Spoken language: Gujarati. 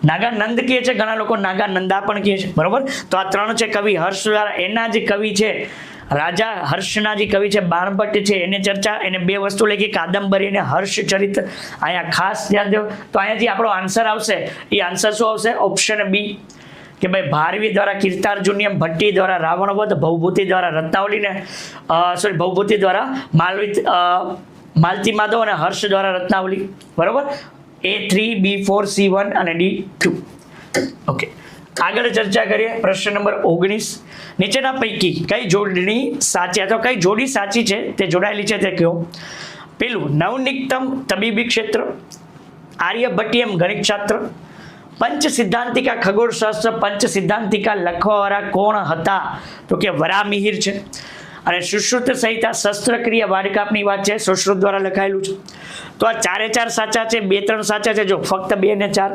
નાગાનંદ કહે છે, ઘણા લોકો નાગાનંદા પણ કહે છે, બરોબર. તો આ 3 છે કવિ હર્ષ દ્વારા. એના જે કવિ છે રાજા હર્ષના જે કવિ છે બાણભટ્ટ છે, એને ચર્ચા, એને 2 વસ્તુ લખી, કાદંબરી અને હર્ષચરિત. અહીંયા ખાસ ધ્યાન દો. તો અહીંયા જે આપણો આન્સર આવશે એ આન્સર શું આવશે? ઓપ્શન બી, કે ભાઈ ભારવી દ્વારા કીર્તાર્જુનિયમ, ભટ્ટી દ્વારા રાવણવધ, ભવભૂતિ દ્વારા રત્નાવલીને ભવભૂતિ દ્વારા માલતી માધવ અને હર્ષ દ્વારા રત્નાવલી, બરોબર. A3, B4, C1 અને D2. ઓકે, આગળ ચર્ચા કરીએ. પ્રશ્ન નંબર 19. નીચેના પૈકી કઈ જોડણી સાચી અથવા કઈ જોડી સાચી છે તે જોડાયેલી છે તે કહો. પેલું નવનિકતમ તબીબી ક્ષેત્ર, આર્યભટ્ટિયમ ગણિતશાસ્ત્ર, પંચ સિદ્ધાંતિકા ખગોળશાસ્ત્ર. પંચ સિદ્ધાંતિકા લખવાવાળા કોણ હતા? તો કે વરામિહિર છે. અને સુશ્રુત સંહિતા શસ્ત્રક્રિયા વાડકાપની વાત છે, સુશ્રુત દ્વારા લખાયેલું છે. તો આ 4 સાચા છે, 2-3 સાચા છે. જો ફક્ત 2 અને 4.